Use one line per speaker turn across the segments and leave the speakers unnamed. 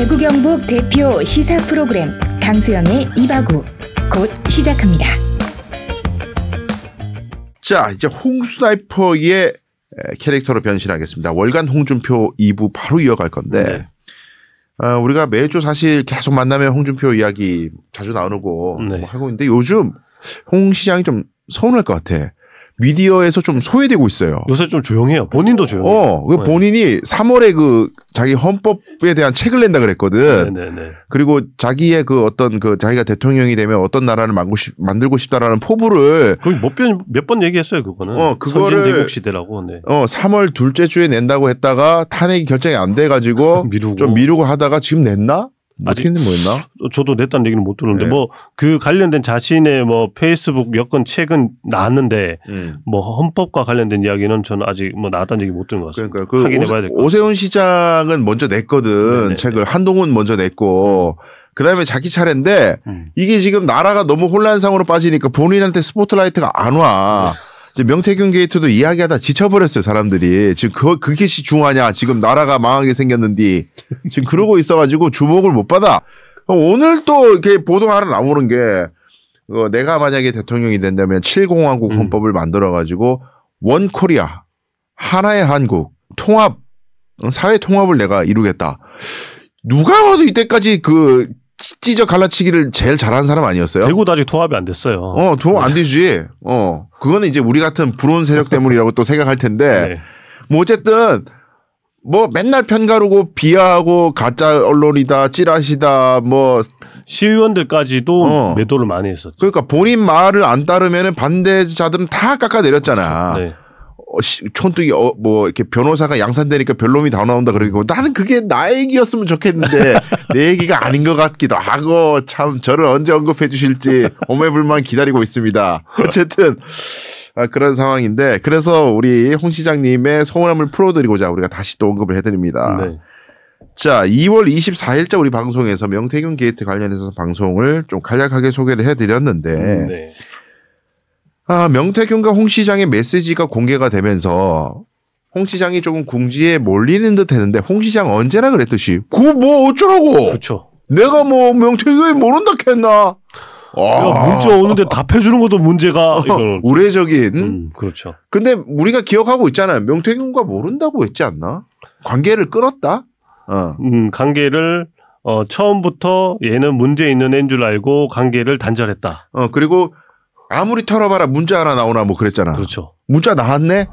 대구 경북 대표 시사 프로그램 강수영의 이바구 곧 시작합니다.
자, 이제 홍스나이퍼의 캐릭터로 변신하겠습니다. 월간 홍준표 2부 바로 이어갈 건데 우리가 매주 사실 계속 만나면 홍준표 이야기 자주 나누고 뭐 하고 있는데 요즘 홍 시장이 좀 서운할 것 같아. 미디어에서 좀 소외되고 있어요.
요새 좀 조용해요. 본인도 조용해요.
그 본인이 3월에 그 자기 헌법에 대한 책을 낸다 그랬거든.
네네네.
그리고 자기의 그 어떤 그 자기가 대통령이 되면 어떤 나라를 만들고 싶다라는 포부를
거의 몇 번 얘기했어요. 그거는.
그거를
선진대국 시대라고. 네.
3월 둘째 주에 낸다고 했다가 탄핵이 결정이 안 돼가지고 좀 미루고 하다가 지금 냈나? 어떻게 뭐 했나?
저도 냈다는 얘기는 못 들었는데 뭐 그 관련된 자신의 뭐 페이스북 여건 책은 나왔는데 뭐 헌법과 관련된 이야기는 저는 아직 뭐 나왔다는 얘기 못 들은 것 같습니다.
그러니까 그
확인해봐야 될 것 같습니다.
오세훈 시장은 먼저 냈거든.
네네.
책을 한동훈 먼저 냈고 그다음에 자기 차례인데 이게 지금 나라가 너무 혼란상으로 빠지니까 본인한테 스포트라이트가 안 와. 이제 명태균 게이트도 이야기하다 지쳐버렸어요, 사람들이. 지금 그게 중요하냐. 지금 나라가 망하게 생겼는데 지금 그러고 있어가지고 주목을 못 받아. 오늘 또 이렇게 보도 하나 나오는 게 내가 만약에 대통령이 된다면 7공화국 헌법을 만들어가지고 원 코리아, 하나의 한국, 통합, 사회 통합을 내가 이루겠다. 누가 봐도 이때까지 그 찢어 갈라치기를 제일 잘하는 사람 아니었어요?
대구도 아직 통합이 안 됐어요.
통합 안 되지. 그거는 이제 우리 같은 불온 세력 때문이라고 또 생각할 텐데.
네.
뭐 어쨌든 뭐 맨날 편가르고 비하하고 가짜 언론이다, 찌라시다, 뭐
시의원들까지도 매도를 많이 했었죠.
그러니까 본인 말을 안 따르면은 반대자들은 다 깎아내렸잖아.
네.
촌뜨기 뭐 이렇게 변호사가 양산되니까 별놈이 다 나온다 그러고 나는 그게 나의 얘기였으면 좋겠는데 내 얘기가 아닌 것 같기도 하고 참 저를 언제 언급해 주실지 오매불만 기다리고 있습니다. 어쨌든 그런 상황인데 그래서 우리 홍 시장님의 서운함을 풀어드리고자 우리가 다시 또 언급을 해드립니다.
네.
자, 2월 24일자 우리 방송에서 명태균 게이트 관련해서 방송을 좀 간략하게 소개를 해드렸는데
네.
명태균과 홍 시장의 메시지가 공개가 되면서 홍 시장이 조금 궁지에 몰리는 듯 했는데 홍 시장 언제나 그랬듯이 그거 뭐 어쩌라고.
그렇죠.
내가 뭐 명태균이 모른다 했나.
문자 오는데 답해주는 것도 문제가
우회적인.
그렇죠.
근데 우리가 기억하고 있잖아요. 명태균과 모른다고 했지 않나? 관계를 끊었다.
관계를 처음부터 얘는 문제 있는 애인 줄 알고 관계를 단절했다.
그리고 아무리 털어봐라 문자 하나 나오나 뭐 그랬잖아.
그렇죠.
문자 나왔네?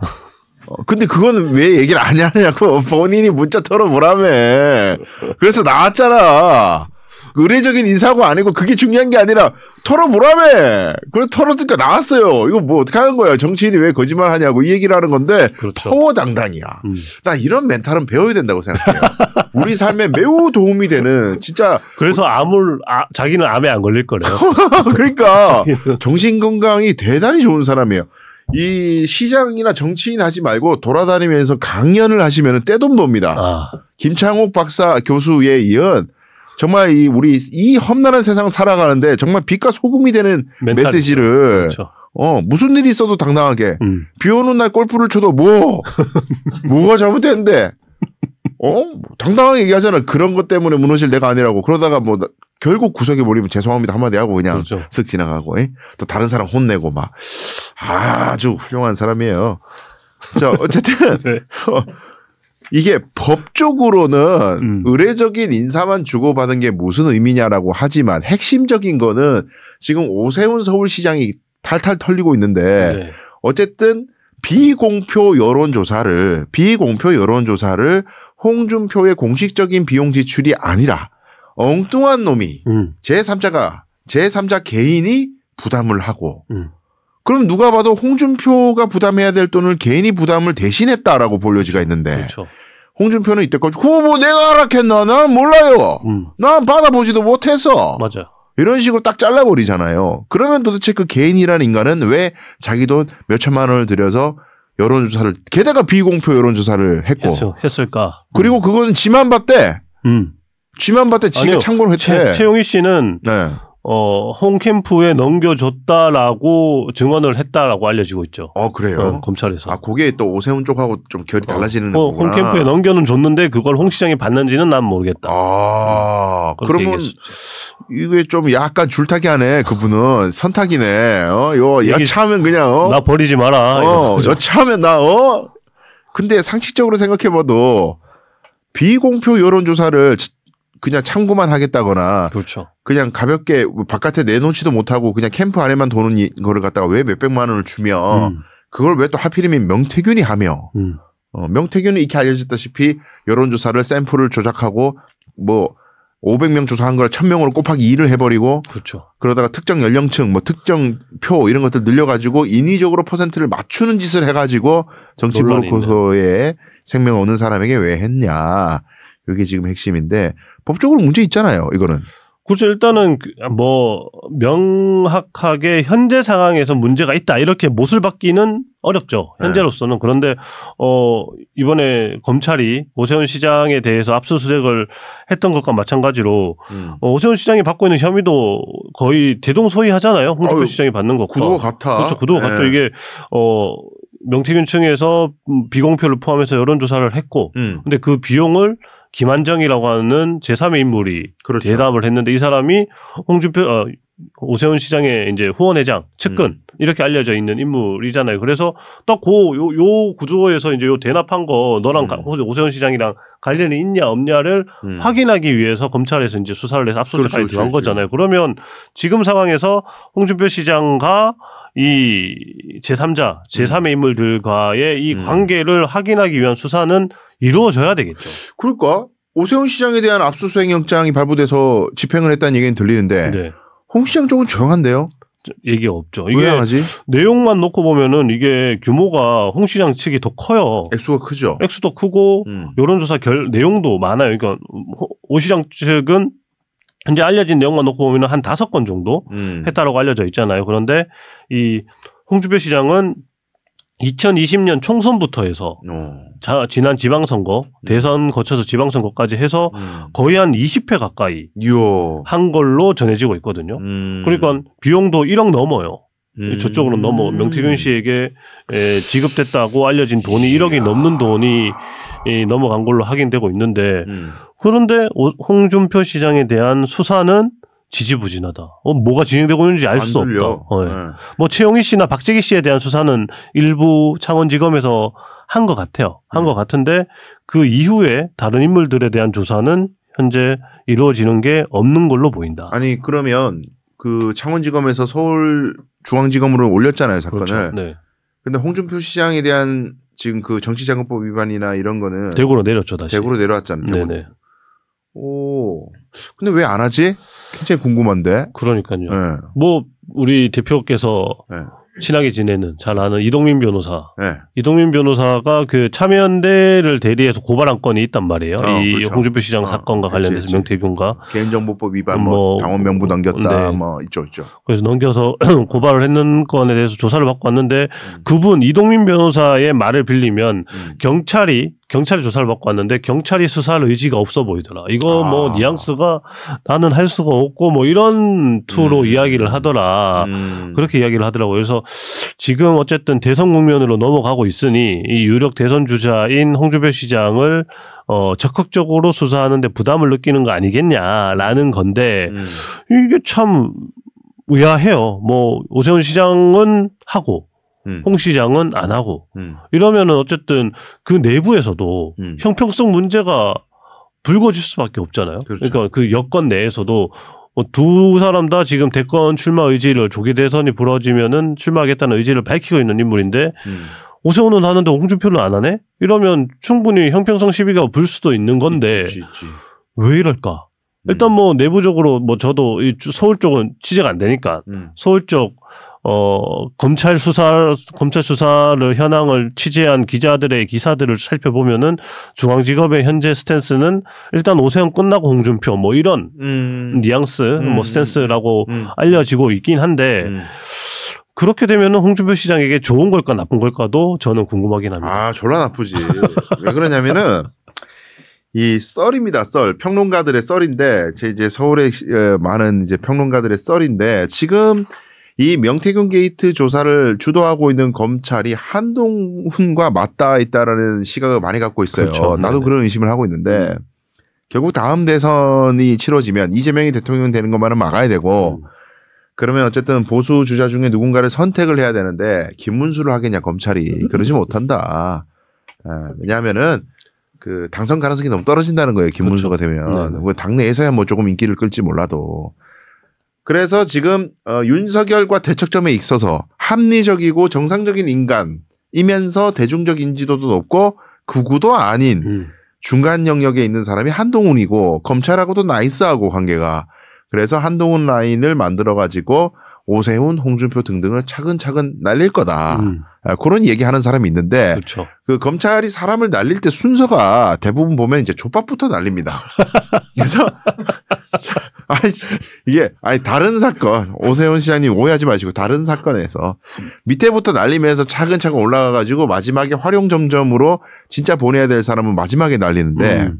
근데 그거는 왜 얘기를 안 하냐고. 본인이 문자 털어보라며. 그래서 나왔잖아. 의례적인 인사고 아니고 그게 중요한 게 아니라 털어보라며. 그래 털었으니까 나왔어요. 이거 뭐 어떻게 하는 거야. 정치인이 왜 거짓말 하냐고 이 얘기를 하는 건데
그렇죠.
허워당당이야. 나 이런 멘탈은 배워야 된다고 생각해요. 우리 삶에 매우 도움이 되는 진짜.
그래서 자기는 암에 안 걸릴 거래요.
그러니까 정신건강이 대단히 좋은 사람이에요. 이 시장이나 정치인 하지 말고 돌아다니면서 강연을 하시면 떼돈 법니다. 김창옥 박사 교수에 이은 정말 우리 이 험난한 세상 살아가는데 정말 빛과 소금이 되는 메시지를
그렇죠.
무슨 일이 있어도 당당하게 비 오는 날 골프를 쳐도 뭐가 잘못됐는데 당당하게 얘기하잖아. 그런 것 때문에 무너질 내가 아니라고. 그러다가 뭐 결국 구석에 몰리면 죄송합니다 한마디 하고 그냥
그렇죠.
쓱 지나가고 또 다른 사람 혼내고 막 아주 훌륭한 사람이에요. 자 어쨌든
네.
이게 법적으로는 의례적인 인사만 주고받은 게 무슨 의미냐라고 하지만 핵심적인 거는 지금 오세훈 서울시장이 탈탈 털리고 있는데
네.
어쨌든 비공표 여론조사를 홍준표의 공식적인 비용 지출이 아니라 엉뚱한 놈이 제3자 개인이 부담을 하고 그럼 누가 봐도 홍준표가 부담해야 될 돈을 개인이 부담을 대신했다라고 볼 여지가 있는데
그렇죠.
홍준표는 이때까지 그거 뭐 내가 알았겠나? 난 몰라요. 난 받아보지도 못해서.
맞아요.
이런 식으로 딱 잘라버리잖아요. 그러면 도대체 그 개인이라는 인간은 왜 자기 돈 몇천만 원을 들여서 여론조사를 게다가 비공표 여론조사를 했고
했을까?
그리고 그거는 지만 봤대. 지만 봤대. 지가
아니요.
참고로 했대.
최용희 씨는
네.
홈캠프에 넘겨줬다라고 증언을 했다라고 알려지고 있죠.
그래요?
검찰에서.
그게 또 오세훈 쪽하고 좀 결이 달라지는 거구나.
홈캠프에 넘겨는 줬는데 그걸 홍 시장이 받는지는 난 모르겠다.
그러면 얘기했었죠. 이게 좀 약간 줄타기 하네. 그분은 선탁이네. 여차하면 그냥
나 버리지 마라.
여차하면 나 근데 상식적으로 생각해봐도 비공표 여론조사를 그냥 참고만 하겠다거나
그렇죠.
그냥 가볍게 바깥에 내놓지도 못하고 그냥 캠프 안에만 도는 거를 갖다가 왜 몇백만 원을 주면 그걸 왜 또 하필이면 명태균이 하며 명태균은 이렇게 알려졌다시피 여론조사를 샘플을 조작하고 뭐 500명 조사한 걸 1000명으로 곱하기 2를 해버리고
그렇죠.
그러다가 특정 연령층 뭐 특정 표 이런 것들 늘려가지고 인위적으로 퍼센트를 맞추는 짓을 해가지고 정치 보고서에 생명 얻는 사람에게 왜 했냐. 이게 지금 핵심인데 법적으로 문제 있잖아요. 이거는.
그렇죠. 일단은 뭐 명확하게 현재 상황에서 문제가 있다 이렇게 못을 받기는 어렵죠. 현재로서는. 그런데 이번에 검찰이 오세훈 시장에 대해서 압수수색을 했던 것과 마찬가지로 오세훈 시장이 받고 있는 혐의도 거의 대동소이하잖아요. 홍준표 시장이 받는 것과.
구도가 같아.
그렇죠. 구도가 같죠. 이게 명태균 층에서 비공표를 포함해서 여론조사를 했고 근데 그 비용을 김한정이라고 하는 제3의 인물이 그렇죠. 대답을 했는데 이 사람이 오세훈 시장의 이제 후원회장 측근 이렇게 알려져 있는 인물이잖아요. 그래서 딱 요 구조에서 이제 요 대납한 거 너랑 오세훈 시장이랑 관련이 있냐 없냐를 확인하기 위해서 검찰에서 이제 수사를 해서 압수수색까지 들어간 거잖아요. 그러면 지금 상황에서 홍준표 시장과 이 제3자, 제3의 인물들과의 이 관계를 확인하기 위한 수사는 이루어져야 되겠죠.
그러니까 오세훈 시장에 대한 압수수색 영장이 발부돼서 집행을 했다는 얘기는 들리는데
네.
홍 시장 쪽은 조용한데요?
얘기가 없죠.
왜 안 하지?
내용만 놓고 보면은 이게 규모가 홍 시장 측이 더 커요.
액수가 크죠.
액수도 크고 여론조사 내용도 많아요. 그러니까 오 시장 측은 현재 알려진 내용만 놓고 보면 한 5건 정도 했다라고 알려져 있잖아요. 그런데 이 홍준표 시장은 2020년 총선부터 해서 지난 지방선거, 대선 거쳐서 지방선거까지 해서 거의 한 20회 가까이 한 걸로 전해지고 있거든요. 그러니까 비용도 1억 넘어요. 저쪽으로는 넘어 명태균 씨에게 지급됐다고 알려진 돈이 1억이 넘는 돈이 넘어간 걸로 확인되고 있는데 그런데 홍준표 시장에 대한 수사는 지지부진하다. 뭐가 진행되고 있는지 알 수 없다. 뭐 최영희 씨나 박재기 씨에 대한 수사는 일부 창원지검에서 한 것 같아요. 한 것 같은데 그 이후에 다른 인물들에 대한 조사는 현재 이루어지는 게 없는 걸로 보인다.
아니 그러면 그 창원지검에서 서울중앙지검으로 올렸잖아요 사건을.
그렇죠. 네.
근데 홍준표 시장에 대한 지금 그 정치자금법 위반이나 이런 거는
대구로 내렸죠 다시.
대구로 내려왔잖아요.
네네.
근데 왜 안 하지? 굉장히 궁금한데.
그러니까요. 네. 뭐 우리 대표께서 친하게 지내는 잘 아는 이동민 변호사. 이동민 변호사가 그 참여연대를 대리해서 고발한 건이 있단 말이에요. 이 그렇죠. 홍준표 시장 사건과 관련돼서 명태균과
개인정보법 위반, 뭐 당원 명부 넘겼다, 뭐 있죠.
그래서 넘겨서 고발을 했는 건에 대해서 조사를 받고 왔는데 그분 이동민 변호사의 말을 빌리면 경찰이 조사를 받고 왔는데 경찰이 수사할 의지가 없어 보이더라. 이거 뭐 뉘앙스가 나는 할 수가 없고 뭐 이런 투로 이야기를 하더라. 그렇게 이야기를 하더라고요. 그래서 지금 어쨌든 대선 국면으로 넘어가고 있으니 이 유력 대선 주자인 홍준표 시장을 적극적으로 수사하는데 부담을 느끼는 거 아니겠냐라는 건데 이게 참 의아해요. 뭐 오세훈 시장은 하고 홍 시장은 안 하고 이러면은 어쨌든 그 내부에서도 형평성 문제가 불거질 수밖에 없잖아요. 그렇죠. 그러니까 그 여권 내에서도 두 사람 다 지금 대권 출마 의지를 조기 대선이 벌어지면은 출마하겠다는 의지를 밝히고 있는 인물인데 오세훈은 하는데 홍준표는 안 하네? 이러면 충분히 형평성 시비가 불 수도 있는 건데 있지. 왜 이럴까? 일단 뭐 내부적으로 뭐 저도 서울 쪽은 취재가 안 되니까 서울 쪽 검찰 수사를 현황을 취재한 기자들의 기사들을 살펴보면은 중앙지검의 현재 스탠스는 일단 오세훈 끝나고 홍준표 뭐 이런 뉘앙스 뭐 스탠스라고 알려지고 있긴 한데 그렇게 되면은 홍준표 시장에게 좋은 걸까 나쁜 걸까도 저는 궁금하긴 합니다.
졸라 나쁘지. 왜 그러냐면은 이 썰입니다. 썰. 평론가들의 썰인데 제 이제 서울의 많은 이제 평론가들의 썰인데 지금 이 명태균 게이트 조사를 주도하고 있는 검찰이 한동훈과 맞닿아 있다라는 시각을 많이 갖고 있어요.
그렇죠.
나도
네네.
그런 의심을 하고 있는데 결국 다음 대선이 치러지면 이재명이 대통령 되는 것만은 막아야 되고 그러면 어쨌든 보수 주자 중에 누군가를 선택을 해야 되는데 김문수를 하겠냐 검찰이 그러지 못한다. 왜냐하면은 그 당선 가능성이 너무 떨어진다는 거예요. 김문수가 되면 당내에서야 뭐 조금 인기를 끌지 몰라도. 그래서 지금 윤석열과 대척점에 있어서 합리적이고 정상적인 인간이면서 대중적 인지도도 높고 극우도 아닌 중간 영역에 있는 사람이 한동훈이고 검찰하고도 나이스하고 관계가. 그래서 한동훈 라인을 만들어가지고 오세훈, 홍준표 등등을 차근차근 날릴 거다. 그런 얘기하는 사람이 있는데
그렇죠.
그 검찰이 사람을 날릴 때 순서가 대부분 보면 이제 족밥부터 날립니다. 그래서 이게 다른 사건 오세훈 시장님 오해하지 마시고 다른 사건에서 밑에부터 날리면서 차근차근 올라가가지고 마지막에 활용점점으로 진짜 보내야 될 사람은 마지막에 날리는데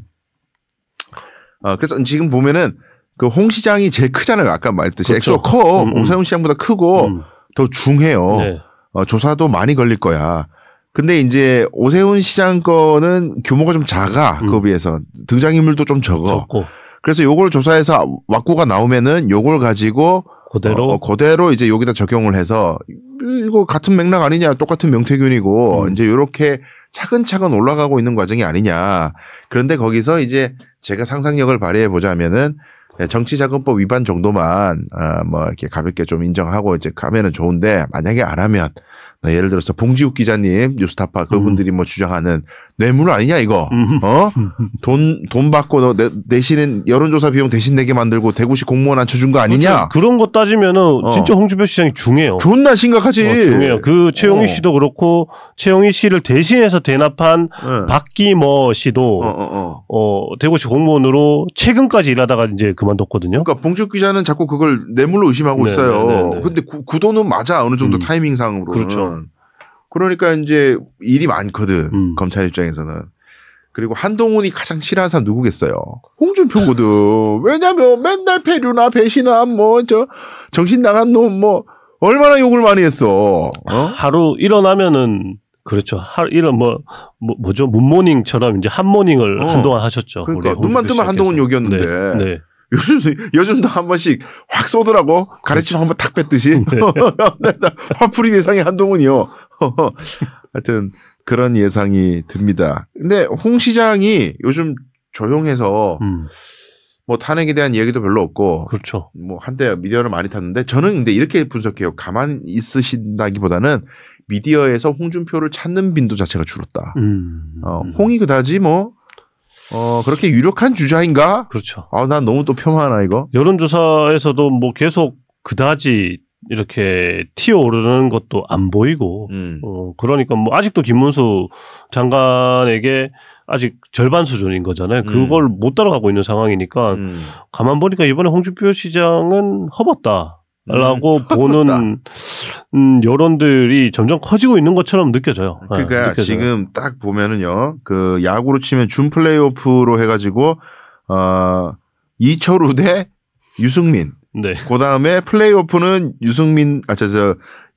그래서 지금 보면은 그 홍 시장이 제일 크잖아요. 아까 말했듯이
그렇죠.
액수가 커. 오세훈 시장보다 크고 더 중해요.
네.
조사도 많이 걸릴 거야. 근데 이제 오세훈 시장 거는 규모가 좀 작아. 그거 비해서 등장인물도 좀 적고. 그래서 요걸 조사해서 왁구가 나오면은 요걸 가지고 그대로 이제 여기다 적용을 해서 이거 같은 맥락 아니냐. 똑같은 명태균이고 이제 요렇게 차근차근 올라가고 있는 과정이 아니냐. 그런데 거기서 이제 제가 상상력을 발휘해 보자면은 정치자금법 위반 정도만 뭐 이렇게 가볍게 좀 인정하고 이제 가면은 좋은데 만약에 안 하면 예를 들어서 봉지욱 기자님 뉴스타파 그분들이 뭐 주장하는 뇌물 아니냐 이거 돈 받고 내시는 여론조사 비용 대신 내게 만들고 대구시 공무원 앉혀준 거 아니냐.
그런 거 따지면은 진짜 홍준표 시장이 중해요.
존나 심각하지.
중해요. 그 최영희 씨도 그렇고 최영희 씨를 대신해서 대납한 박기모 씨도 대구시 공무원으로 최근까지 일하다가 이제 그만뒀거든요.
그러니까 봉지욱 기자는 자꾸 그걸 뇌물로 의심하고 있어요. 근데 그 돈은 맞아 어느 정도 타이밍상으로.
그렇죠.
그러니까 이제 일이 많거든 검찰 입장에서는. 그리고 한동훈이 가장 싫어하는 사람 누구겠어요? 홍준표거든. 왜냐면 맨날 패류나 배신나 뭐 정신 나간 놈 뭐 얼마나 욕을 많이 했어.
하루 일어나면은 그렇죠. 이런 뭐죠 문모닝처럼 이제 한모닝을 한동안 하셨죠.
그러니까 눈만 뜨면 한동훈 욕이었는데.
네.
요즘도 한 번씩 확 쏘더라고. 가래치면 한번 탁 뺐듯이. 화풀이 대상이 한동훈이요. 하여튼 그런 예상이 듭니다. 근데 홍 시장이 요즘 조용해서 뭐 탄핵에 대한 얘기도 별로 없고.
그렇죠.
뭐 한때 미디어를 많이 탔는데 저는 근데 이렇게 분석해요. 가만히 있으신다기보다는 미디어에서 홍준표를 찾는 빈도 자체가 줄었다. 홍이 그다지 뭐 그렇게 유력한 주자인가?
그렇죠.
난 너무 또 폄하하나 이거?
여론조사에서도 뭐 계속 그다지 이렇게 튀어오르는 것도 안 보이고, 그러니까 뭐 아직도 김문수 장관에게 아직 절반 수준인 거잖아요. 그걸 못 따라가고 있는 상황이니까 가만 보니까 이번에 홍준표 시장은 허벗다라고 보는 여론들이 점점 커지고 있는 것처럼 느껴져요.
그러니까 지금 딱 보면은요, 그 야구로 치면 준 플레이오프로 해가지고 이철우 대 유승민.
네.
그 다음에 플레이오프는 유승민,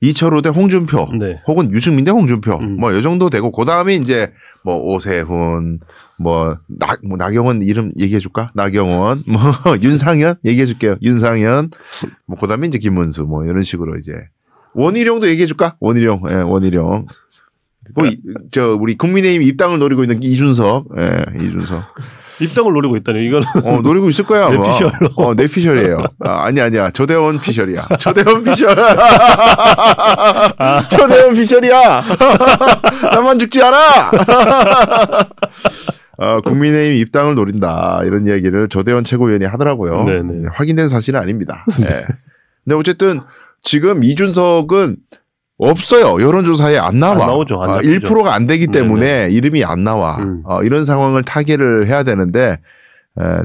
이철우 대 홍준표.
네.
혹은 유승민 대 홍준표. 뭐, 요 정도 되고, 그 다음에 이제, 뭐, 오세훈, 나경원 이름 얘기해줄까? 나경원, 윤상현 얘기해줄게요. 윤상현. 뭐, 그 다음에 이제 김문수, 뭐, 이런 식으로 이제. 원희룡도 얘기해줄까? 원희룡. 예, 원희룡. 그리고 우리 국민의힘 입당을 노리고 있는 이준석. 예, 이준석.
입당을 노리고 있다니 이거는
노리고 있을 거야.
내피셜로.
내피셜이에요. 아니야. 조대원 피셜이야. 조대원 피셜. 조대원 피셜이야. 나만 죽지 않아. 국민의힘 입당을 노린다. 이런 이야기를 조대원 최고위원이 하더라고요.
네네.
확인된 사실은 아닙니다. 네. 근데 어쨌든 지금 이준석은 없어요. 여론조사에 안 나와.
안 나오죠.
1%가 안 되기 때문에 이름이 안 나와. 이런 상황을 타개를 해야 되는데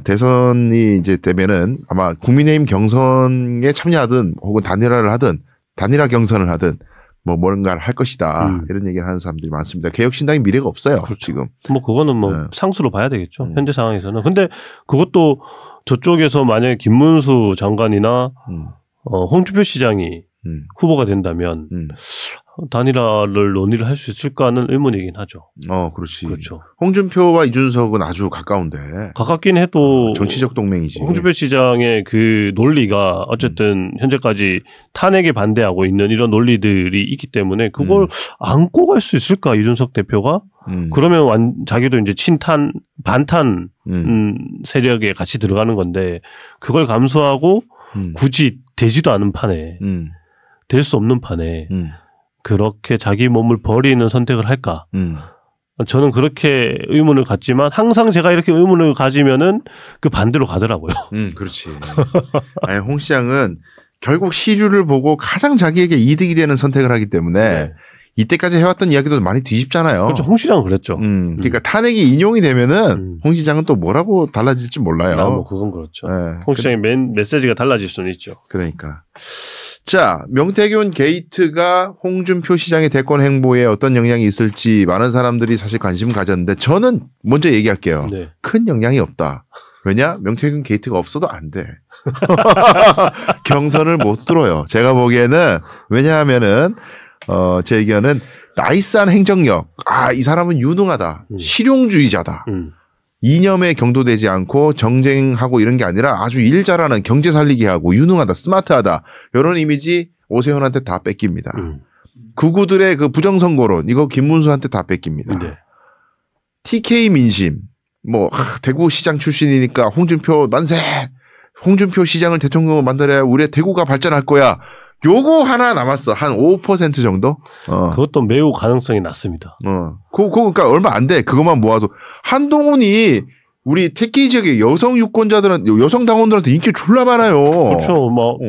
대선이 이제 되면은 아마 국민의힘 경선에 참여하든 혹은 단일화 경선을 하든 뭐 뭔가를 할 것이다. 이런 얘기를 하는 사람들이 많습니다. 개혁신당이 미래가 없어요.
그렇죠.
지금.
뭐 그거는 뭐 상수로 봐야 되겠죠. 현재 상황에서는. 근데 그것도 저쪽에서 만약에 김문수 장관이나 홍준표 시장이 후보가 된다면 단일화를 논의를 할 수 있을까는 의문이긴 하죠.
그렇지.
그렇죠.
홍준표와 이준석은 아주 가까운데.
가깝긴 해도
정치적 동맹이지.
홍준표 시장의 그 논리가 어쨌든 현재까지 탄핵에 반대하고 있는 이런 논리들이 있기 때문에 그걸 안고 갈 수 있을까 이준석 대표가? 그러면 자기도 이제 친탄 반탄 세력에 같이 들어가는 건데 그걸 감수하고 굳이 되지도 않은 판에 될 수 없는 판에 그렇게 자기 몸을 버리는 선택을 할까? 저는 그렇게 의문을 갖지만 항상 제가 이렇게 의문을 가지면은 그 반대로 가더라고요.
그렇지. 아니, 홍 시장은 결국 시류를 보고 가장 자기에게 이득이 되는 선택을 하기 때문에 네. 이때까지 해왔던 이야기도 많이 뒤집잖아요.
그렇죠. 홍 시장은 그랬죠.
그러니까 탄핵이 인용이 되면은 홍 시장은 또 뭐라고 달라질지 몰라요.
뭐 그건 그렇죠. 네. 홍 시장의 메시지가 달라질 수는 있죠.
그러니까. 자, 명태균 게이트가 홍준표 시장의 대권 행보에 어떤 영향이 있을지 많은 사람들이 사실 관심 가졌는데 저는 먼저 얘기할게요. 네. 큰 영향이 없다. 왜냐? 명태균 게이트가 없어도 안 돼. 경선을 못 뚫어요. 제가 보기에는 왜냐하면은 제 의견은 나이스한 행정력. 이 사람은 유능하다. 실용주의자다. 이념에 경도되지 않고 정쟁하고 이런 게 아니라 아주 일 잘하는 경제 살리기 하고 유능하다, 스마트하다. 이런 이미지 오세훈한테 다 뺏깁니다. 극우들의 그 부정선거론 이거 김문수한테 다 뺏깁니다. 네. TK 민심 뭐 대구시장 출신이니까 홍준표 만세. 홍준표 시장을 대통령으로 만들어야 우리의 대구가 발전할 거야. 요거 하나 남았어. 한 5% 정도?
그것도 매우 가능성이 낮습니다.
그러니까 얼마 안 돼. 그것만 모아도. 한동훈이 우리 TK 지역의 여성 유권자들한테, 여성 당원들한테 인기 졸라 많아요.
그렇죠. 뭐,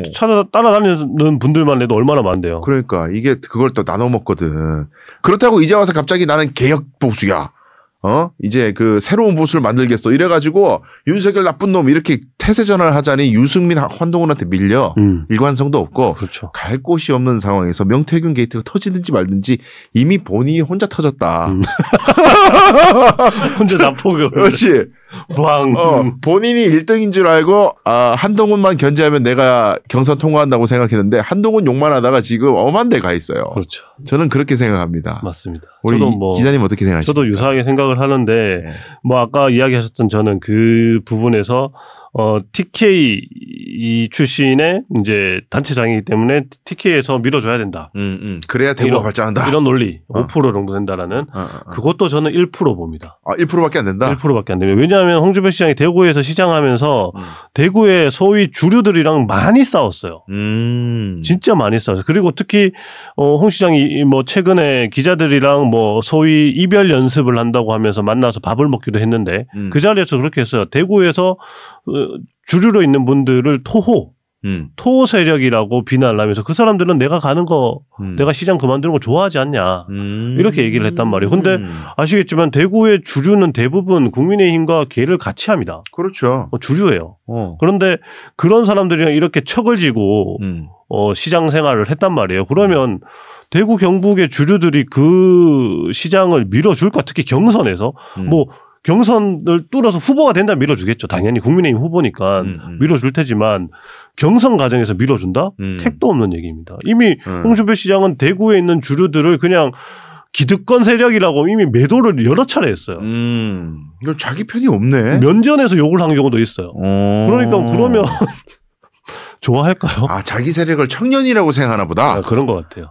따라다니는 분들만 해도 얼마나 많대요.
그러니까 이게 그걸 또 나눠 먹거든. 그렇다고 이제 와서 갑자기 나는 개혁 보수야. 이제 그 새로운 보수를 만들겠어. 이래가지고 윤석열 나쁜 놈 이렇게 태세 전환을 하자니 유승민 한동훈한테 밀려. 일관성도 없고. 그렇죠. 갈 곳이 없는 상황에서 명태균 게이트가 터지든지 말든지 이미 본인이 혼자 터졌다.
혼자 자폭을.
그렇지. 본인이 1등인 줄 알고 한동훈만 견제하면 내가 경선 통과한다고 생각했는데 한동훈 욕만 하다가 지금 엄한 데 가 있어요.
그렇죠.
저는 그렇게 생각합니다.
맞습니다.
우리 저도 뭐 기자님 어떻게 생각하십니까?
저도 유사하게 생각을 하는데 네. 뭐 아까 이야기하셨던 저는 그 부분에서 TK 출신의 이제 단체장이기 때문에 TK에서 밀어줘야 된다.
그래야 대구가 발전한다.
이런 논리 5% 정도 된다라는 그것도 저는 1% 봅니다.
1%밖에 안 된다?
1%밖에 안 됩니다. 왜냐하면 홍준표 시장이 대구에서 시장하면서 대구의 소위 주류들이랑 많이 싸웠어요. 진짜 많이 싸웠어요. 그리고 특히 홍 시장이 뭐 최근에 기자들이랑 뭐 소위 이별 연습을 한다고 하면서 만나서 밥을 먹기도 했는데 그 자리에서 그렇게 했어요. 대구에서 주류로 있는 분들을 토호 세력이라고 비난을 하면서 그 사람들은 내가 가는 거 내가 시장 그만두는 거 좋아하지 않냐 이렇게 얘기를 했단 말이에요. 근데 아시겠지만 대구의 주류는 대부분 국민의힘과 계를 같이 합니다.
그렇죠.
주류예요. 그런데 그런 사람들이랑 이렇게 척을 지고 시장 생활을 했단 말이에요. 그러면 대구 경북의 주류들이 그 시장을 밀어줄까? 특히 경선에서 뭐 경선을 뚫어서 후보가 된다면 밀어주겠죠. 당연히 국민의힘 후보니까 밀어줄 테지만 경선 과정에서 밀어준다? 택도 없는 얘기입니다. 이미 홍준표 시장은 대구에 있는 주류들을 그냥 기득권 세력이라고 이미 매도를 여러 차례 했어요.
이거 자기 편이 없네.
면전에서 욕을 한 경우도 있어요. 그러니까 그러면 좋아할까요?
자기 세력을 청년이라고 생각하나 보다.
그런 것 같아요.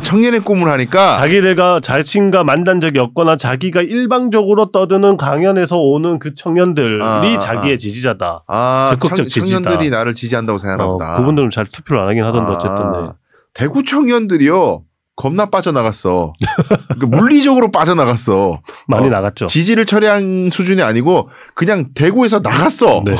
청년의 꿈을 하니까.
자기들과 자신과 만난 적이 없거나 자기가 일방적으로 떠드는 강연에서 오는 그 청년들이 자기의 지지자다. 적극적 지지다.
청년들이 나를 지지한다고 생각하나 보다.
그분들은 잘 투표를 안 하긴 하던데 어쨌든. 네.
대구 청년들이요. 겁나 빠져나갔어. 그러니까 물리적으로 빠져나갔어.
많이 나갔죠.
지지를 처리한 수준이 아니고 그냥 대구에서 나갔어. 네.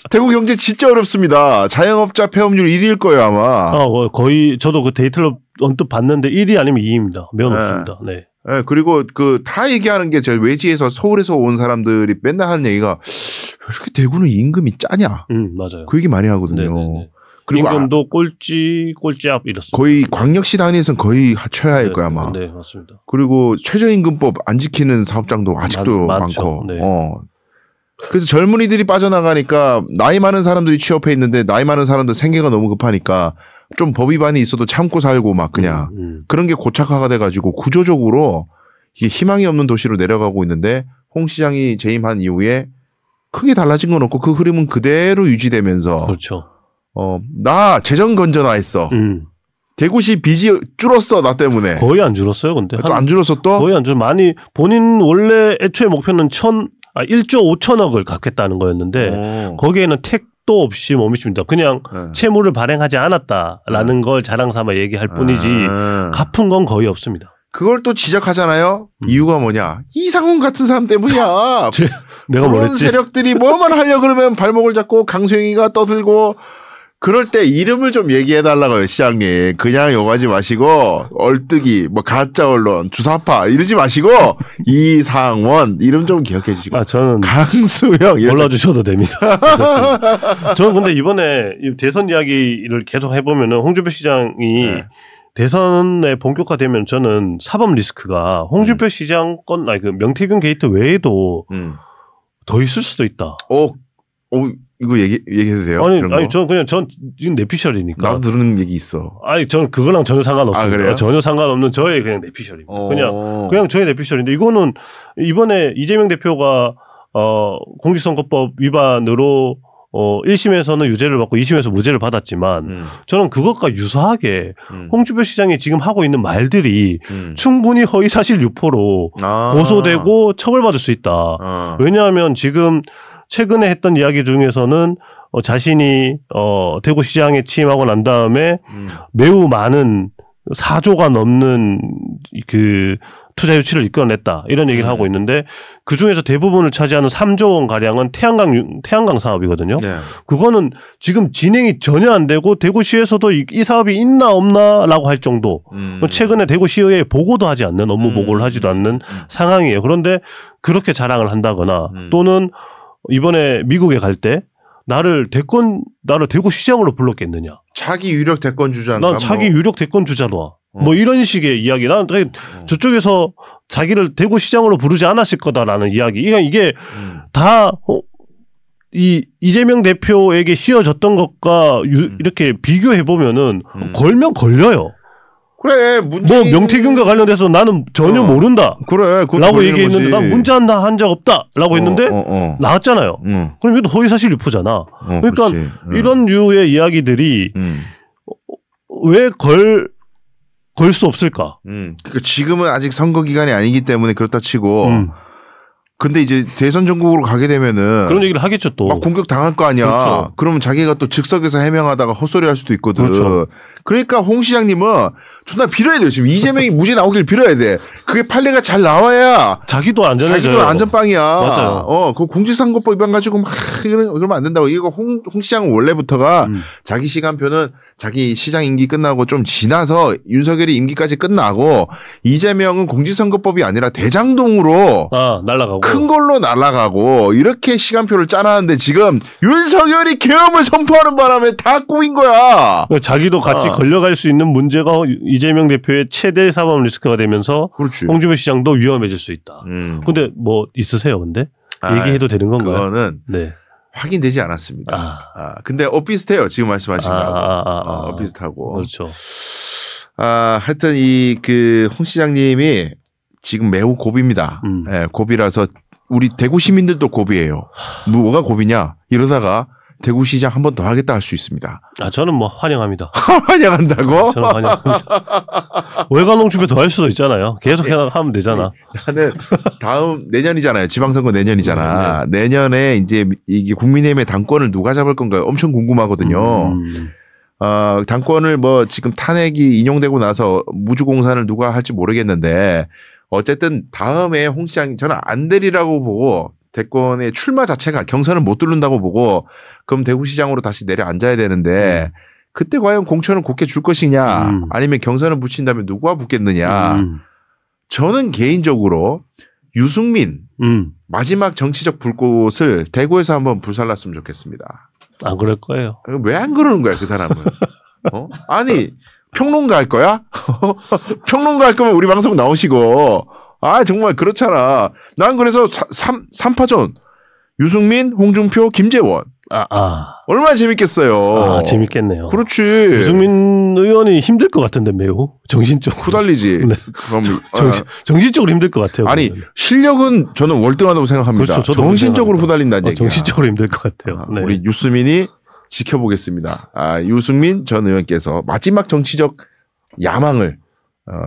대구 경제 진짜 어렵습니다. 자영업자 폐업률 1위일 거예요 아마.
거의 저도 그 데이터를 언뜻 봤는데 1위 아니면 2위입니다. 매우 높습니다. 네.
네, 그리고 다 얘기하는 게 저 외지에서 서울에서 온 사람들이 맨날 하는 얘기가 왜 이렇게 대구는 임금이 짜냐.
맞아요.
그 얘기 많이 하거든요.
네네네.
그리고
임금도 꼴찌 앞 이렇습니다.
거의 광역시 단위에서는 거의 최하일 거야 아마.
네, 맞습니다.
그리고 최저임금법 안 지키는 사업장도 아직도 많고.
네.
그래서 젊은이들이 빠져나가니까 나이 많은 사람들이 취업해 있는데 나이 많은 사람들 생계가 너무 급하니까 좀 법 위반이 있어도 참고 살고 막 그냥 그런 게 고착화가 돼가지고 구조적으로 이게 희망이 없는 도시로 내려가고 있는데 홍 시장이 재임한 이후에 크게 달라진 건 없고 그 흐름은 그대로 유지되면서
그렇죠.
나 재정 건전화했어. 대구시 빚이 줄었어 나 때문에.
거의 안 줄었어요, 근데.
또 안 줄었어 또?
거의 안 줄. 많이 본인 원래 애초에 목표는 1조 5천억을 갚겠다는 거였는데 거기에는 택도 없이 멈춥니다. 그냥 채무를 발행하지 않았다라는 걸 자랑삼아 얘기할 뿐이지 갚은 건 거의 없습니다.
그걸 또 지적하잖아요. 이유가 뭐냐? 이상훈 같은 사람 때문이야.
내가
그런
뭐랬지?
세력들이 뭐만 하려 그러면 발목을 잡고 강수영이가 떠들고 그럴 때 이름을 좀 얘기해달라고요, 시장님. 그냥 욕하지 마시고 얼뜨기, 뭐 가짜 언론, 주사파 이러지 마시고 이상원 이름 좀 기억해 주시고.
저는
강수영
몰라주셔도 됩니다. 저는 근데 이번에 대선 이야기를 계속 해보면은 홍준표 시장이 대선에 본격화되면 저는 사법 리스크가 홍준표 시장 건 아니 그 명태균 게이트 외에도 더 있을 수도 있다.
이거 얘기해도 돼요?
아니 저는 전 지금 내피셜이니까.
나도 들은 얘기 있어.
아니 저는 그거랑 전혀 상관없습니다.
그래요?
전혀 상관없는 저의 그냥 내피셜입니다. 그냥 저의 내피셜인데 이거는 이번에 이재명 대표가 공직선거법 위반으로 1심에서는 유죄를 받고 2심에서 무죄를 받았지만 저는 그것과 유사하게 홍준표 시장이 지금 하고 있는 말들이 충분히 허위사실 유포로 고소되고 처벌받을 수 있다. 왜냐하면 지금 최근에 했던 이야기 중에서는 자신이 대구시장에 취임하고 난 다음에 매우 많은 4조가 넘는 그 투자 유치를 이끌어냈다 이런 얘기를 하고 있는데 그 중에서 대부분을 차지하는 3조 원 가량은 태양광 사업이거든요. 네. 그거는 지금 진행이 전혀 안 되고 대구시에서도 이 사업이 있나 없나라고 할 정도. 최근에 대구시의회에 보고도 하지 않는 업무 보고를 하지도 않는 상황이에요. 그런데 그렇게 자랑을 한다거나 또는 이번에 미국에 갈 때 나를 대구시장으로 불렀겠느냐.
자기 유력 대권 주자.
난 자기 유력 대권 주자로 뭐 이런 식의 이야기. 난 저쪽에서 자기를 대구시장으로 부르지 않았을 거다라는 이야기. 이게 다 이재명 대표에게 씌워졌던 것과 이렇게 비교해 보면은 걸면 걸려요.
그래,
뭐 명태균과 관련돼서 나는 전혀 모른다.
그래,
라고 얘기했는데 난 문자 한 적 없다라고 했는데 나왔잖아요. 그럼 이것도 허위사실 유포잖아. 그러니까 이런 류의 이야기들이 왜 걸 수 없을까?
그러니까 지금은 아직 선거 기간이 아니기 때문에 그렇다 치고. 근데 이제 대선 전국으로 가게 되면은
그런 얘기를 하겠죠 또.
막 공격 당할 거 아니야. 그렇죠. 그러면 자기가 또 즉석에서 해명하다가 헛소리 할 수도 있거든. 그렇죠. 그러니까 홍 시장님은 존나 빌어야 돼요. 지금 이재명이 무죄 나오길 빌어야 돼. 그게 판례가 잘 나와야
자기도 안전해져요.
자기도 안전빵이야.
맞아요.
그 공직선거법 위반 가지고 막 그러면 안 된다고. 이거 홍 시장은 원래부터가 자기 시간표는 자기 시장 임기 끝나고 좀 지나서 윤석열이 임기까지 끝나고 이재명은 공직선거법이 아니라 대장동으로
날아가고
큰 걸로 날아가고 이렇게 시간표를 짜놨는데 지금 윤석열이 계엄을 선포하는 바람에 다 꼬인 거야.
자기도 같이 걸려갈 수 있는 문제가 이재명 대표의 최대 사법 리스크가 되면서
그렇지.
홍준표 시장도 위험해질 수 있다. 근데 뭐 있으세요? 근데 얘기해도 되는 건가요?
그거는 확인되지 않았습니다. 근데 비슷해요. 지금 말씀하신 거하고. 비슷하고.
그렇죠.
하여튼 홍 시장님이 지금 매우 고비입니다. 고비라서 우리 대구 시민들도 고비예요. 뭐가 고비냐? 이러다가 대구시장 한 번 더 하겠다 할 수 있습니다.
저는 뭐 환영합니다.
환영한다고?
저는 환영합니다. 외관 홍준표 더 할 수도 있잖아요. 계속 하면 되잖아.
나는 다음 내년이잖아요. 지방선거 내년이잖아. 내년에 이제 이게 국민의힘의 당권을 누가 잡을 건가요? 엄청 궁금하거든요. 당권을 뭐 지금 탄핵이 인용되고 나서 무주공산을 누가 할지 모르겠는데 어쨌든 다음에 홍 시장이 저는 안 되리라고 보고 대권의 출마 자체가 경선을 못 뚫는다고 보고 그럼 대구시장으로 다시 내려앉아야 되는데 그때 과연 공천을 곱게 줄 것이냐 아니면 경선을 붙인다면 누구와 붙겠느냐. 저는 개인적으로 유승민 마지막 정치적 불꽃을 대구에서 한번 불살랐으면 좋겠습니다.
안 그럴 거예요.
왜 안 그러는 거야 그 사람은? 아니 평론가 할 거야? 평론가 할 거면 우리 방송 나오시고. 정말 그렇잖아. 난 그래서 3파전 유승민, 홍준표, 김재원. 얼마나 재밌겠어요.
재밌겠네요.
그렇지.
유승민 의원이 힘들 것 같은데 매우 정신적으로
후달리지.
네. 그럼 정신적으로 힘들 것 같아요.
아니
그러면.
실력은 저는 월등하다고 생각합니다.
그렇죠,
정신적으로 후달린다는 얘기야.
정신적으로 힘들 것 같아요. 네.
우리 유승민이 지켜보겠습니다. 유승민 전 의원께서 마지막 정치적 야망을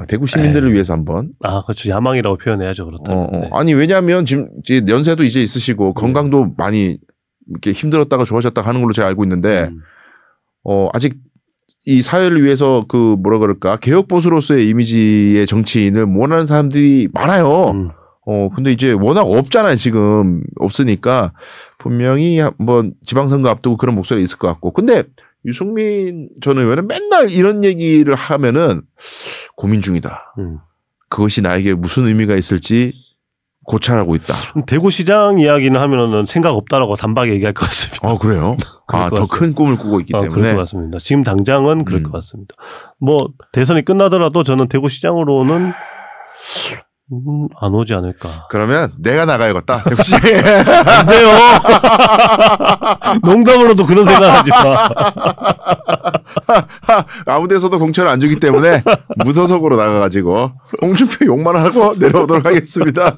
대구 시민들을 위해서 한번.
그렇죠. 야망이라고 표현해야죠. 그렇다면. 네.
아니 왜냐하면 지금 연세도 이제 있으시고 건강도 많이 이렇게 힘들었다가 좋아졌다가 하는 걸로 제가 알고 있는데 아직 이 사회를 위해서 그 뭐라 그럴까 개혁 보수로서의 이미지의 정치인을 원하는 사람들이 많아요. 근데 이제 워낙 없잖아요. 지금 없으니까 분명히 한번 지방선거 앞두고 그런 목소리가 있을 것 같고. 근데 유승민 전 의원은 맨날 이런 얘기를 하면은 고민 중이다. 그것이 나에게 무슨 의미가 있을지 고찰하고 있다.
대구시장 이야기는 하면은 생각 없다라고 단박에 얘기할 것 같습니다.
그래요? 더 큰 꿈을 꾸고 있기 때문에.
그럴 것 같습니다. 지금 당장은 그럴 것 같습니다. 뭐 대선이 끝나더라도 저는 대구시장으로는 안 오지 않을까.
그러면 내가 나가야겠다. 대구시장에.
안 돼요. 농담으로도 그런 생각하지 마.
아무 데서도 공천을 안 주기 때문에 무소속으로 나가가지고 홍준표 욕만 하고 내려오도록 하겠습니다.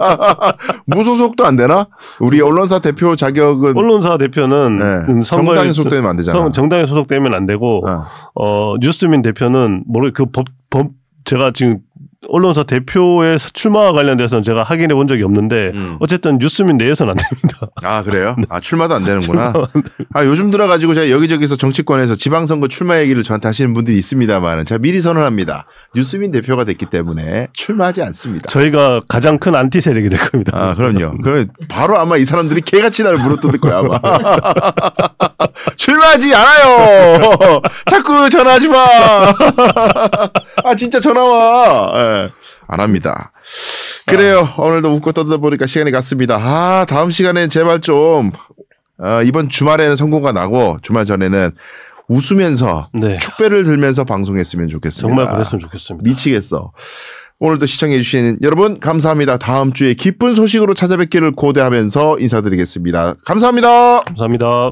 무소속도 안 되나? 우리 언론사 대표 자격은
언론사 대표는
정당에 소속되면 안 되잖아.
정당에 소속되면 안 되고 유승민 대표는 제가 지금 언론사 대표의 출마와 관련돼서는 제가 확인해 본 적이 없는데 어쨌든 유승민 내에서는 안 됩니다.
그래요? 출마도 안 되는구나. 요즘 들어가지고 제가 여기저기서 정치권에서 지방선거 출마 얘기를 저한테 하시는 분들이 있습니다만 제가 미리 선언합니다. 유승민 대표가 됐기 때문에 출마하지 않습니다.
저희가 가장 큰 안티 세력이 될 겁니다.
그럼요. 그럼 바로 아마 이 사람들이 개같이 나를 물어뜯을 거야 아마. 출마하지 않아요. 자꾸 전화하지 마. 진짜 전화 와. 안 합니다. 그래요. 오늘도 웃고 떠들다 보니까 시간이 갔습니다. 다음 시간에 제발 좀 이번 주말에는 선거가 나고 주말 전에는 웃으면서 축배를 들면서 방송했으면 좋겠습니다.
정말 그랬으면 좋겠습니다.
미치겠어. 오늘도 시청해 주신 여러분 감사합니다. 다음 주에 기쁜 소식으로 찾아뵙기를 고대하면서 인사드리겠습니다. 감사합니다.
감사합니다.